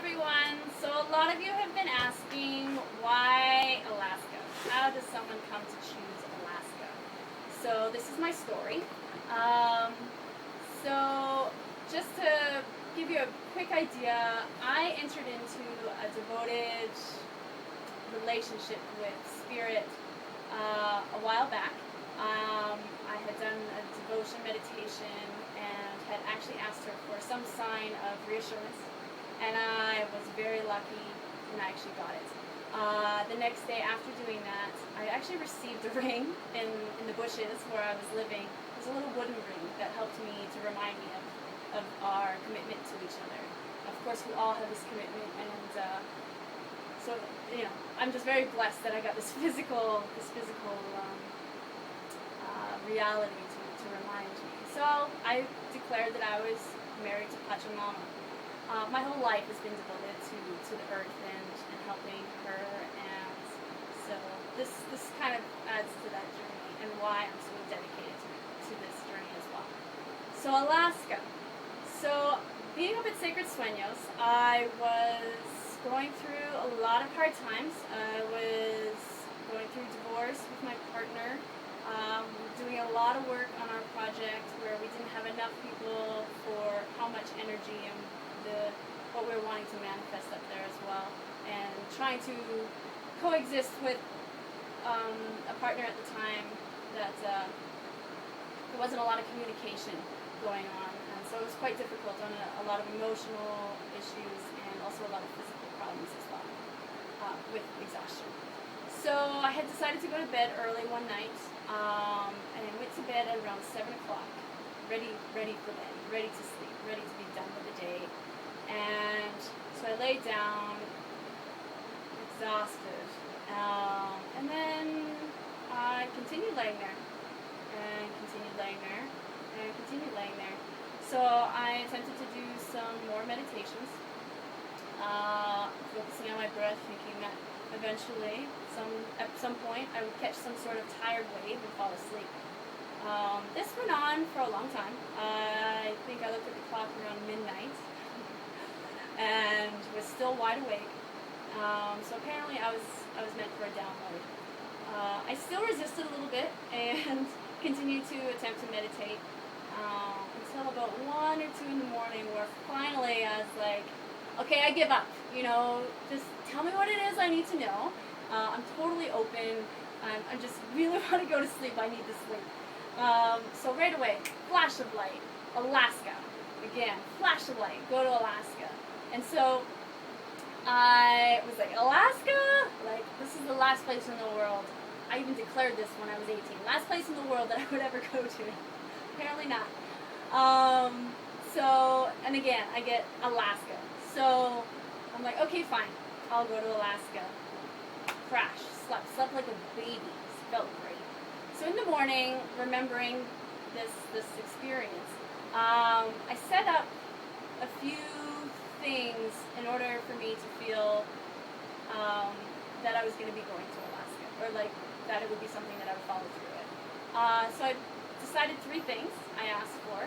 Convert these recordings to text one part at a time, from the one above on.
everyone. So a lot of you have been asking, why Alaska? How does someone come to choose Alaska? So this is my story. So just to give you a quick idea, I entered into a devoted relationship with Spirit a while back. I had done a devotion meditation and had actually asked her for some sign of reassurance, and I was very lucky and I actually got it. The next day after doing that, I actually received a ring in the bushes where I was living. It was a little wooden ring that helped me to remind me of our commitment to each other. Of course, we all have this commitment, and so I'm just very blessed that I got this physical reality to remind me. So I declared that I was married to Pachamama. My whole life has been devoted to the earth and helping her, and so this kind of adds to that journey and why I'm so dedicated to this journey as well. So Alaska. So being up at Sacred Sueños, I was going through a lot of hard times. I was going through divorce with my partner, doing a lot of work on our project where we didn't have enough people for how much energy and what we were wanting to manifest up there as well, and trying to coexist with a partner at the time that there wasn't a lot of communication going on, and so it was quite difficult on a lot of emotional issues and also a lot of physical problems as well, with exhaustion. So I had decided to go to bed early one night, and I went to bed at around 7 o'clock, ready for bed, ready to sleep, ready to be done with the day. And so I laid down, exhausted, and then I continued laying there, and continued laying there, and continued laying there. So I attempted to do some more meditations, focusing on my breath, thinking that eventually, at some point, I would catch some sort of tired wave and fall asleep. This went on for a long time. I think I looked at the clock around midnight and was still wide awake. So apparently I was meant for a download. I still resisted a little bit and continued to attempt to meditate until about 1 or 2 in the morning, where finally I was like, okay, I give up. Just tell me what it is I need to know. I'm totally open. I just really want to go to sleep. I need to sleep. So right away, flash of light, Alaska. Again, flash of light, go to Alaska. And so I was like, Alaska? Like, this is the last place in the world. I even declared this when I was 18. Last place in the world that I would ever go to. Apparently not. And again, I get Alaska. So I'm like, okay, fine. I'll go to Alaska. Crash. Slept like a baby. Felt great. So in the morning, remembering this experience, I set up a few things in order for me to feel that I was going to be going to Alaska, or like that it would be something that I would follow through with. So I decided 3 things I asked for.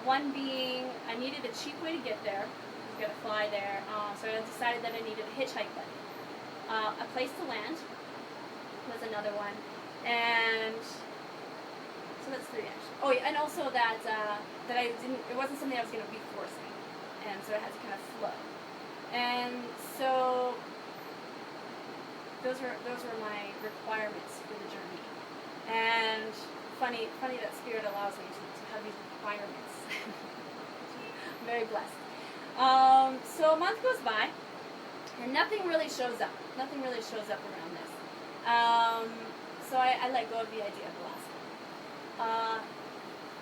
One being I needed a cheap way to get there. I was going to fly there. So I decided that I needed a hitchhike buddy. A place to land was another one. And so that's 3 actually. Oh yeah, and also that it wasn't something I was going to be forcing. And so it had to kind of flow. And so those were my requirements for the journey. And funny that Spirit allows me to have these requirements. I'm very blessed. So a month goes by, and nothing really shows up. Nothing really shows up around this. So I let go of the idea of Alaska.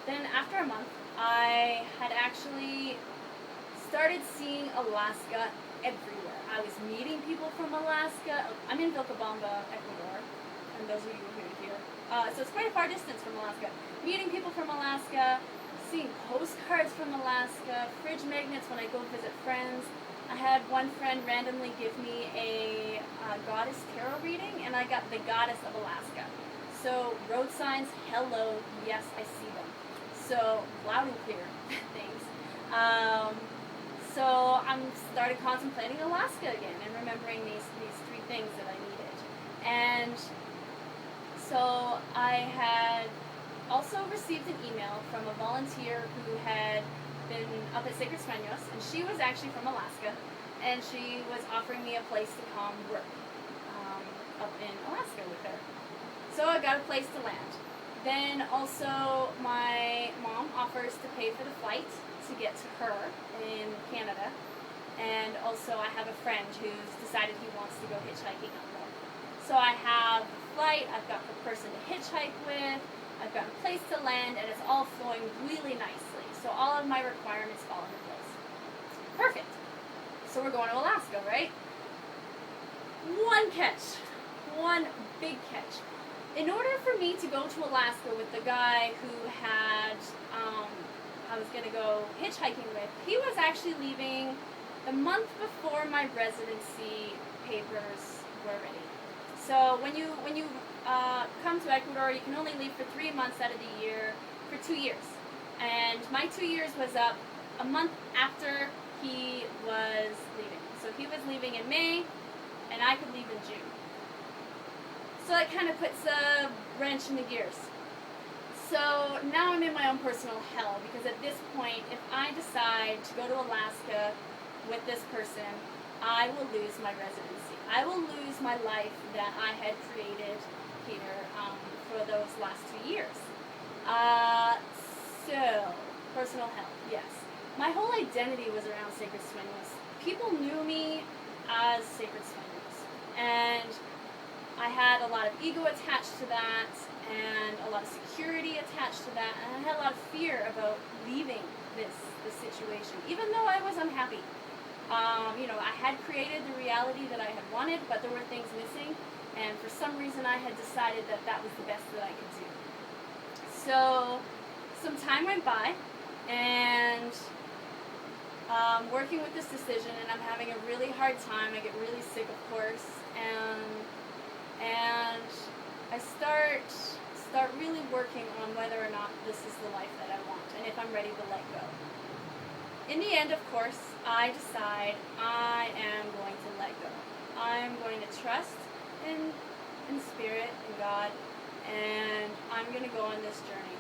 Then after a month, I had actually started seeing Alaska everywhere. I was meeting people from Alaska. I'm in Vilcabamba, Ecuador, and those of you who are here. So it's quite a far distance from Alaska. Meeting people from Alaska, seeing postcards from Alaska, fridge magnets when I go visit friends. I had one friend randomly give me a goddess tarot reading, and I got the goddess of Alaska. So road signs, hello, yes, I see them. So loud and clear things. So started contemplating Alaska again and remembering these three things that I needed. And so I had also received an email from a volunteer who had been up at Sacred Sueños, and she was actually from Alaska, and she was offering me a place to come work up in Alaska with her. So I got a place to land. Then also my mom offers to pay for the flight to get to her in Canada, and also I have a friend who's decided he wants to go hitchhiking up there. So I have the flight, I've got the person to hitchhike with, I've got a place to land, and it's all flowing really nicely. So all of my requirements fall into place. Perfect. So we're going to Alaska, right? One catch. One big catch. In order for me to go to Alaska with the guy who had, I was going to go hitchhiking with, he was actually leaving the month before my residency papers were ready. So when you come to Ecuador, you can only leave for 3 months out of the year for 2 years. And my 2 years was up a month after he was leaving. So he was leaving in May, and I could leave in June. So that kind of puts a wrench in the gears. So now I'm in my own personal hell, because at this point, if I decide to go to Alaska with this person, I will lose my residency. I will lose my life that I had created here for those last 2 years. So, personal hell, yes. My whole identity was around Sacred Sueños. People knew me as Sacred Sueños, and I had a lot of ego attached to that, and a lot of security attached to that, and I had a lot of fear about leaving this situation, even though I was unhappy. I had created the reality that I had wanted, but there were things missing, and for some reason I had decided that that was the best that I could do. So, some time went by, and working with this decision, and I'm having a really hard time. I get really sick, of course, and I start really working on whether or not this is the life that I want, and if I'm ready to let go. In the end, of course, I decide I am going to let go. I'm going to trust in Spirit, in God, and I'm going to go on this journey.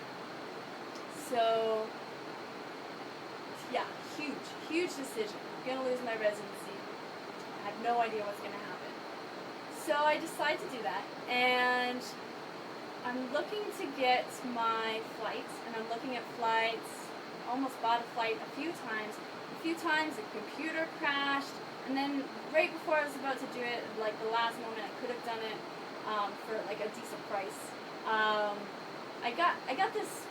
So, yeah, huge decision. I'm going to lose my residency. I have no idea what's going to happen. So I decide to do that, and I'm looking to get my flights, and I'm looking at flights. Almost bought a flight a few times. A few times the computer crashed, and then right before I was about to do it, like the last moment, I could have done it for like a decent price. I got this.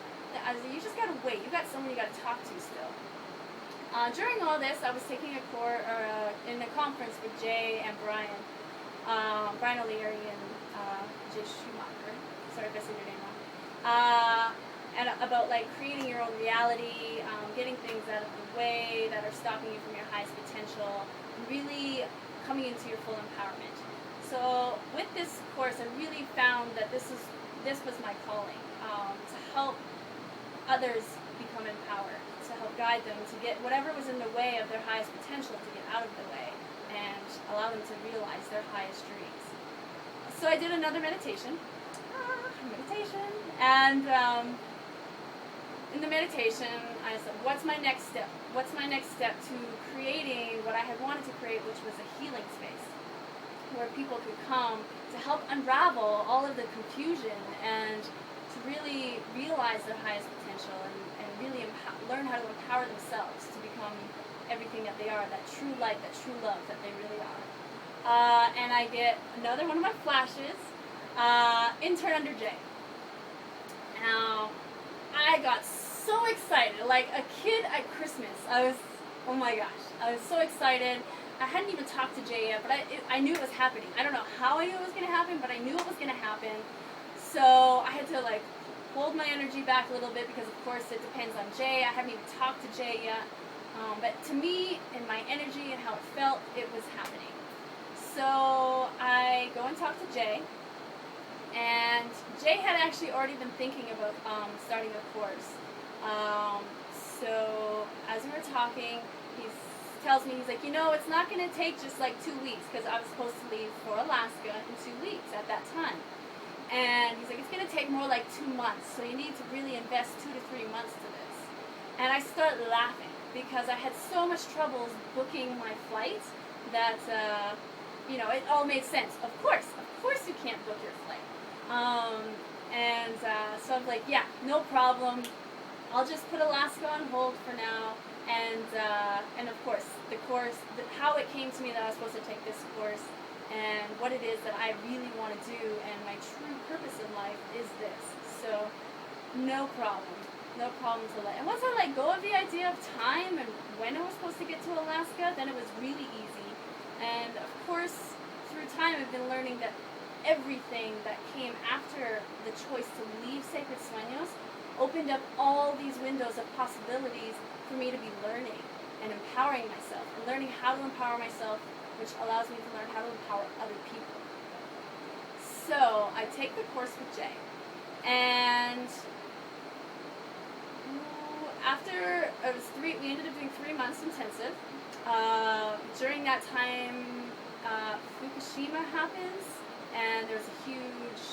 You just gotta wait. You got someone you gotta talk to still. During all this, I was taking a course in a conference with Jay and Brian O'Leary and Jay Schumacher. Sorry if I said your name wrong. And about like creating your own reality, getting things out of the way that are stopping you from your highest potential, really coming into your full empowerment. So with this course, I really found that this was my calling, to help others become empowered, to help guide them to get whatever was in the way of their highest potential to get out of the way and allow them to realize their highest dreams. So I did another meditation, and in the meditation, I said, what's my next step? What's my next step to creating what I had wanted to create, which was a healing space where people could come to help unravel all of the confusion and to really realize their highest potential and really learn how to empower themselves to become everything that they are, that true light, that true love that they really are. And I get another one of my flashes, intern under Jay. Now, I got so excited, like a kid at Christmas. Oh my gosh, I was so excited. I hadn't even talked to Jay yet, but I knew it was happening. I don't know how I knew it was going to happen, but I knew it was going to happen. So I had to like hold my energy back a little bit, because of course it depends on Jay. I haven't even talked to Jay yet. But to me, in my energy and how it felt, it was happening. So I go and talk to Jay. And Jay had actually already been thinking about starting a course. So as we were talking, he's tells me, he's like, it's not going to take just like 2 weeks, because I was supposed to leave for Alaska in 2 weeks at that time. And he's like, it's going to take more like 2 months, so you need to really invest 2 to 3 months to this. And I start laughing because I had so much trouble booking my flight that, it all made sense. Of course you can't book your flight. So I was like, yeah, no problem. I'll just put Alaska on hold for now. And of course, the course, how it came to me that I was supposed to take this course, and what it is that I really want to do, and my true purpose in life is this. So, no problem to let. And once I let go of the idea of time and when I was supposed to get to Alaska, then it was really easy. And of course, through time, I've been learning that everything that came after the choice to leave Sacred Sueños opened up all these windows of possibilities for me to be learning and empowering myself, and learning how to empower myself, which allows me to learn how to empower other people. So I take the course with Jay, and after it was we ended up doing 3 months intensive. During that time, Fukushima happens, and there's a huge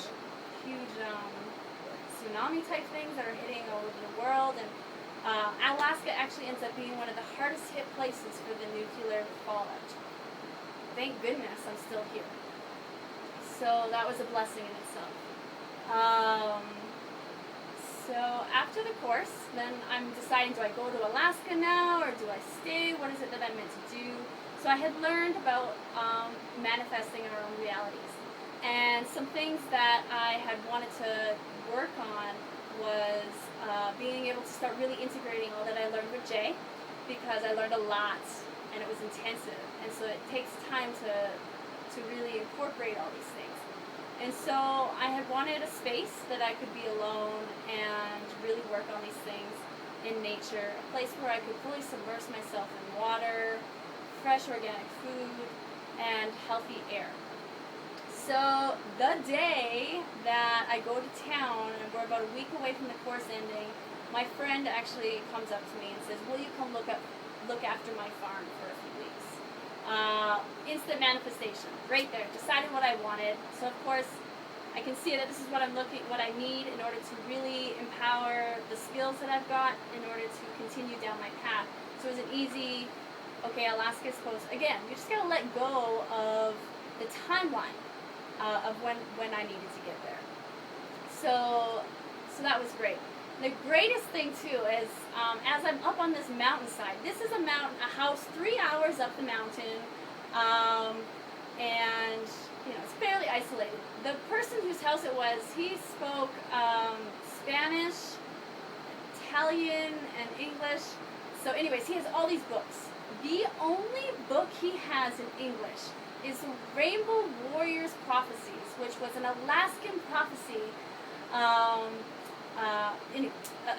tsunami type things that are hitting all over the world, and Alaska actually ends up being one of the hardest hit places for the nuclear fallout. Thank goodness I'm still here. So that was a blessing in itself. So after the course, then I'm deciding, do I go to Alaska now, or do I stay? What is it that I'm meant to do? So I had learned about manifesting our own realities. And some things that I had wanted to work on was being able to start really integrating all that I learned with Jay, because I learned a lot and it was intensive, and so it takes time to really incorporate all these things. And so I had wanted a space that I could be alone and really work on these things in nature, a place where I could fully submerge myself in water, fresh organic food, and healthy air. So the day that I go to town, and we're about a week away from the course ending, my friend actually comes up to me and says, will you come look after my farm for a few weeks? Instant manifestation, right there. Decided what I wanted. So of course, I can see that this is what I need in order to really empower the skills that I've got in order to continue down my path. So it was an easy, okay, Alaska's supposed, again, you just gotta let go of the timeline of when I needed to get there. So that was great. The greatest thing too is, as I'm up on this mountainside, this is a house 3 hours up the mountain, and it's fairly isolated. The person whose house it was, he spoke Spanish, Italian, and English. So anyways, he has all these books. The only book he has in English is the Rainbow Warriors Prophecies, which was an Alaskan prophecy.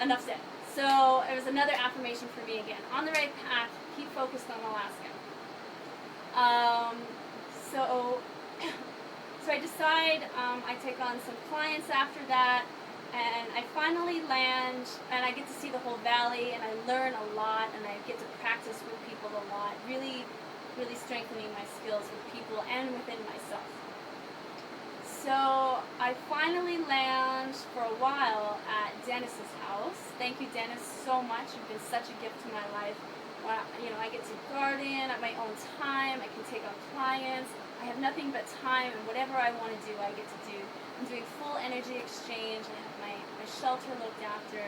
Enough said. So it was another affirmation for me again. On the right path, keep focused on Alaska. So I decide, I take on some clients after that, and I finally land, and I get to see the whole valley, and I learn a lot, and I get to practice with people a lot, really, really strengthening my skills with people and within myself. So I finally land for a while at Dennis's house. Thank you, Dennis, so much. You've been such a gift to my life. I get to garden at my own time. I can take on clients. I have nothing but time, and whatever I want to do, I get to do. I'm doing full energy exchange. I have my shelter looked after.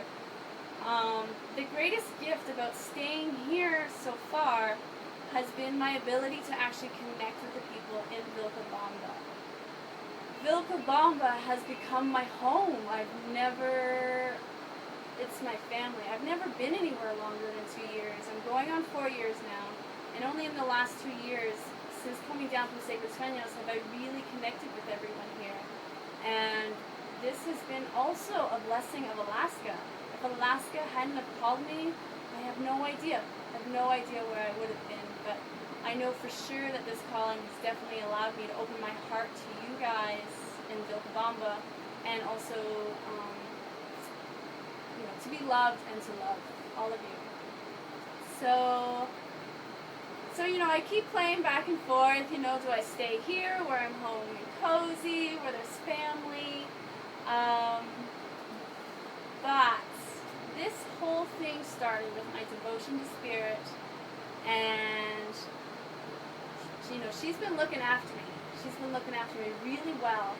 The greatest gift about staying here so far has been my ability to actually connect with the people in Vilcabamba. Vilcabamba has become my home. It's my family. I've never been anywhere longer than 2 years. I'm going on 4 years now, and only in the last 2 years, since coming down from Sacred Sueños, have I really connected with everyone here. And this has been also a blessing of Alaska. If Alaska hadn't have called me, I have no idea. I have no idea where I would have been, but I know for sure that this calling has definitely allowed me to open my heart to you guys in Vilcabamba, and also to be loved and to love all of you. So So, I keep playing back and forth. Do I stay here where I'm home and cozy, where there's family? Um, but this whole thing started with my devotion to Spirit, and she's been looking after me. She's been looking after me really well,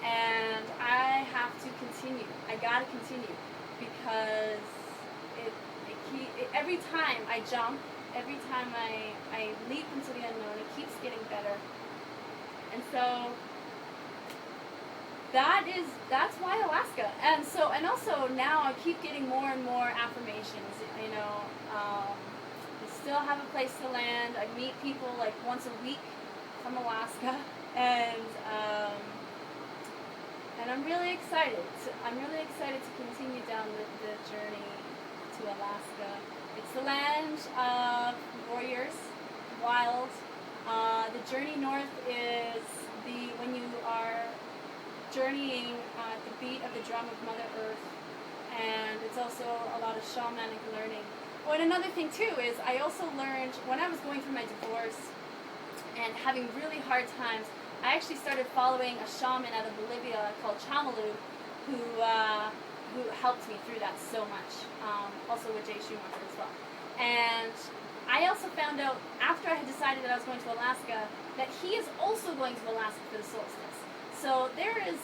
and I have to continue. I gotta continue because every time I jump, every time I leap into the unknown, it keeps getting better. And so that's why Alaska. And also now I keep getting more and more affirmations. We still have a place to land. I meet people like once a week from Alaska, and I'm really excited. I'm really excited to continue down the journey to Alaska. It's the land of warriors, wild. The journey north is when you are journeying at the beat of the drum of Mother Earth, and it's also a lot of shamanic learning. Oh, and another thing too is I also learned when I was going through my divorce and having really hard times, I actually started following a shaman out of Bolivia called Chamalu, who helped me through that so much. Also with Jay Schumacher as well. And I also found out after I had decided that I was going to Alaska that he is also going to Alaska for the solstice. So there is,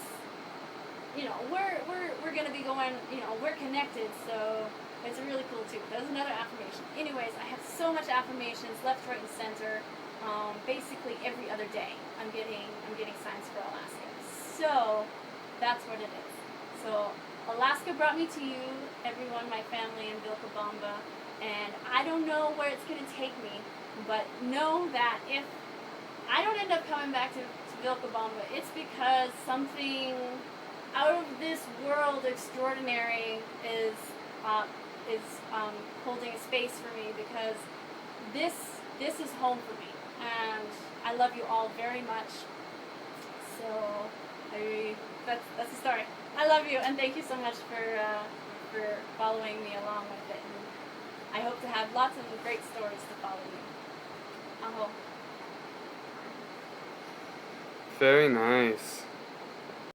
we're going to be going, we're connected. So it's really cool too. That's another affirmation. Anyways, I have so much affirmations left, right, and center. Basically every other day I'm getting signs for Alaska. So that's what it is. So Alaska brought me to you, everyone, my family in Vilcabamba, and I don't know where it's going to take me, but know that if I don't end up coming back to Vilcabamba, it's because something out of this world extraordinary is holding a space for me, because this is home for me, and I love you all very much. So that's the story. I love you, and thank you so much for following me along with it. And I hope to have lots of great stories to follow you. Aho. Very nice.